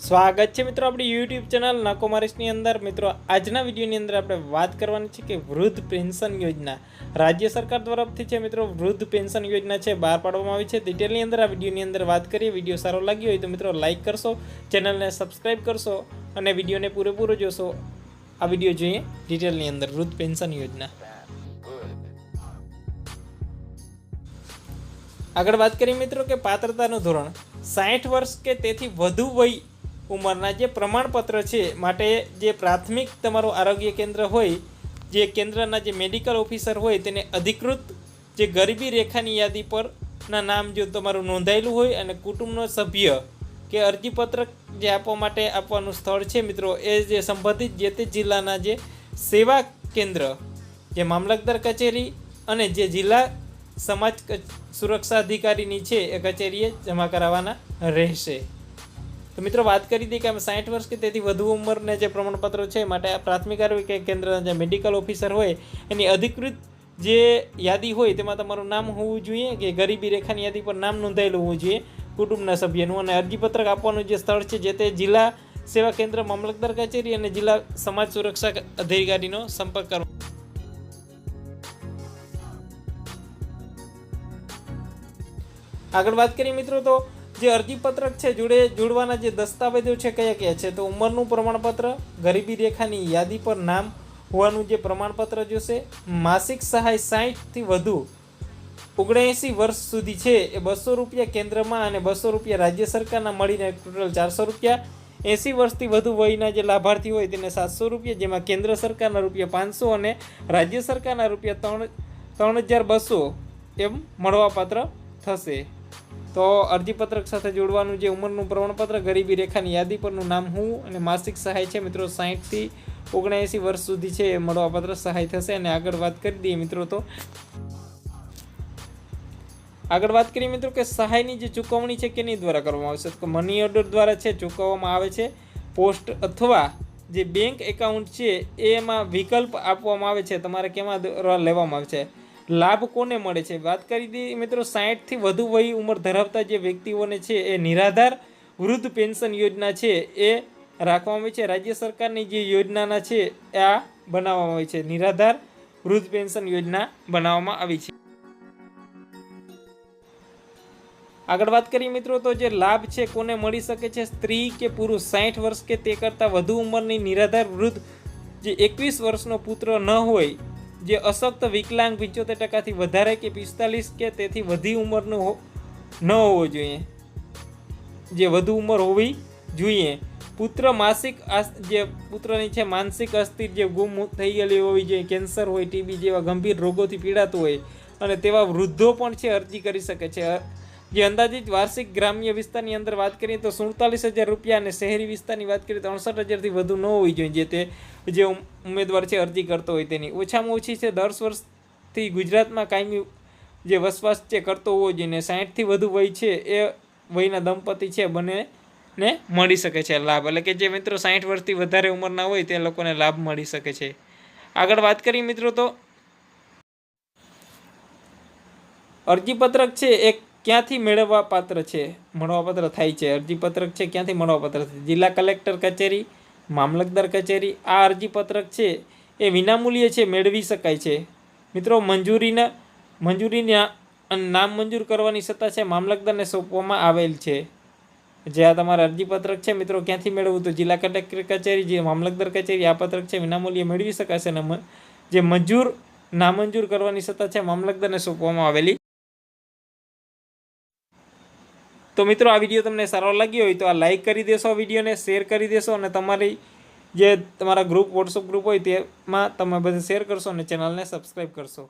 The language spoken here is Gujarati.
સ્વાગત છે મિત્રો આપણી યુટ્યુબ ચેનલ નાકોમારીસની અંદર। મિત્રો આજના વિડીયોની અંદર આપણે વાત કરવાની છે કે વૃદ્ધ પેન્શન યોજના રાજ્ય સરકાર તરફથી છે મિત્રો વૃદ્ધ પેન્શન યોજના છે બહાર પાડવામાં આવી છે। ડિટેલની અંદર આ વિડીયોની અંદર વાત કરીએ। વિડીયો સારો લાગ્યો હોય તો મિત્રો લાઇક કરશો, ચેનલને સબસ્ક્રાઈબ કરશો અને વિડીયોને પૂરેપૂરો જોશો। આ વિડીયો જોઈએ ડિટેલની અંદર વૃદ્ધ પેન્શન યોજના। આગળ વાત કરીએ મિત્રો કે પાત્રતાનું ધોરણ 60 વર્ષ કે તેથી વધુ વય ઉંમરના જે પ્રમાણપત્ર છે માટે જે પ્રાથમિક તમારું આરોગ્ય કેન્દ્ર હોય, જે કેન્દ્રના જે મેડિકલ ઓફિસર હોય તેને અધિકૃત જે ગરીબી રેખાની યાદી પરના નામ જો તમારું નોંધાયેલું હોય અને કુટુંબનો સભ્ય કે અરજીપત્રક જે આપવા માટે આપવાનું સ્થળ છે મિત્રો એ જે સંબંધિત જે તે જિલ્લાના જે સેવા કેન્દ્ર, જે મામલતદાર કચેરી અને જે જિલ્લા સમાજ સુરક્ષા અધિકારીની છે એ કચેરીએ જમા કરાવવાના રહેશે। તો મિત્રો વાત કરી દઈએ કે 60 વર્ષ કે તેથી વધુ ઉંમરના જે પ્રમાણપત્રો છે માટે આ પ્રાથમિક આરોગ્ય કેન્દ્રના જે મેડિકલ ઓફિસર હોય એની અધિકૃત જે યાદી હોય તેમાં તમારું નામ હોવું જોઈએ, કે ગરીબી રેખાની યાદી પર નામ નોંધાયેલું હોવું જોઈએ કુટુંબના સભ્યનું, અને અરજીપત્રક આપવાનું જે સ્થળ છે જે તે જિલ્લા સેવા કેન્દ્ર, મામલતદાર કચેરી અને જિલ્લા સમાજ સુરક્ષા અધિકારીનો સંપર્ક કરવો। આગળ વાત કરીએ મિત્રો તો જે અરજીપત્રક છે જોડવાના જે દસ્તાવેજો છે કયા કયા છે, તો ઉંમરનું પ્રમાણપત્ર, ગરીબી રેખાની યાદી પર નામ હોવાનું જે પ્રમાણપત્ર જોશે, માસિક સહાય 60થી વધુ 79 વર્ષ સુધી છે એ 200 રૂપિયા કેન્દ્રમાં અને 200 રૂપિયા રાજ્ય સરકારના મળીને ટોટલ 400 રૂપિયા। 80 વર્ષથી વધુ વયના જે લાભાર્થી હોય તેને 700 રૂપિયા, જેમાં કેન્દ્ર સરકારના રૂપિયા 500 અને રાજ્ય સરકારના રૂપિયા 3200 એમ મળવાપાત્ર થશે। તો અરજીપત્રક સાથે જોડવાનું જે ઉંમરનું પ્રમાણપત્ર, ગરીબી રેખાની યાદી પરનું નામ હોવું અને માસિક સહાય છે મિત્રો 60થી 79 વર્ષ સુધી છે એ મળવાપાત્ર સહાય થશે। અને આગળ વાત કરી દઈએ મિત્રો તો આગળ વાત કરીએ મિત્રો કે સહાયની જે ચૂકવણી છે કેની દ્વારા કરવામાં આવશે, તો મની ઓર્ડર દ્વારા છે ચૂકવવામાં આવે છે। પોસ્ટ અથવા જે બેંક એકાઉન્ટ છે એમાં વિકલ્પ આપવામાં આવે છે તમારે કેમાં દ્વારા લેવામાં આવે છે। લાભ કોને મળે છે, વાત કરી દઈએ મિત્રો 60થી વધુ વય ઉંમર ધરાવતા જે વ્યક્તિઓને છે એ નિરાધાર વૃદ્ધ પેન્શન યોજના છે એ રાખવામાં આવી છે। રાજ્ય સરકારની જે યોજનાના છે આ બનાવવામાં આવી છે, નિરાધાર વૃદ્ધ પેન્શન યોજના બનાવવામાં આવી છે। આગળ વાત કરીએ મિત્રો તો જે લાભ છે કોને મળી શકે છે, સ્ત્રી કે પુરુષ 60 વર્ષ કે તે કરતાં વધુ ઉંમરની નિરાધાર વૃદ્ધ, જે 21 વર્ષનો પુત્ર ન હોય, જે અશક્ત વિકલાંગ 75% વધારે કે 45 કે તેથી વધી ઉંમરનું ન હોવો જોઈએ, જે વધુ ઉંમર હોવી જોઈએ। પુત્ર માસિક જે પુત્રની છે માનસિક અસ્થિર, જે ગુમ થઈ ગયેલી હોવી જોઈએ, કેન્સર હોય, ટીબી જેવા ગંભીર રોગોથી પીડાતું હોય અને તેવા વૃદ્ધો પણ છે અરજી કરી શકે છે। જે અંદાજિત વાર્ષિક ગ્રામ્ય વિસ્તારની અંદર વાત કરીએ તો 47,000 રૂપિયા અને શહેરી વિસ્તારની વાત કરીએ તો 68,000થી વધુ ન હોવી જોઈએ, જે તે જે ઉમેદવાર છે અરજી કરતો હોય તેની। ઓછામાં ઓછી છે 10 વર્ષથી ગુજરાતમાં કાયમી જે વસવાટ છે કરતો હોવો જોઈએ, ને 60થી વધુ વય છે એ વયના દંપતી છે બંનેને મળી શકે છે લાભ, એટલે કે જે મિત્રો 60 વર્ષથી વધારે ઉંમરના હોય તે લોકોને લાભ મળી શકે છે। આગળ વાત કરીએ મિત્રો તો અરજીપત્રક છે એ ક્યાંથી મેળવવા પાત્ર છે, મળવાપાત્ર થાય છે, અરજીપત્રક છે ક્યાંથી મળવાપાત્ર થાય, જિલ્લા કલેક્ટર કચેરી, મામલતદાર કચેરી। આ અરજીપત્રક છે એ વિનામૂલ્યે છે મેળવી શકાય છે મિત્રો। મંજૂરીના નામ મંજૂર કરવાની સત્તા છે મામલતદારને સોંપવામાં આવેલ છે। જે આ તમારા અરજીપત્રક છે મિત્રો ક્યાંથી મેળવવું, તો જિલ્લા કલેક્ટર કચેરી, જે મામલતદાર કચેરી, આ પત્રક છે વિનામૂલ્યે મેળવી શકાશે અને જે નામંજૂર કરવાની સત્તા છે મામલતદારને સોંપવામાં આવેલી। તો મિત્રો આ વિડીયો તમને સારો લાગ્યો હોય તો આ લાઇક કરી દેશો, આ વિડીયોને શેર કરી દેશો અને તમારા ગ્રુપ, વોટ્સઅપ ગ્રુપ હોય તેમાં તમે બધે શેર કરશો અને ચેનલને સબસ્ક્રાઈબ કરશો।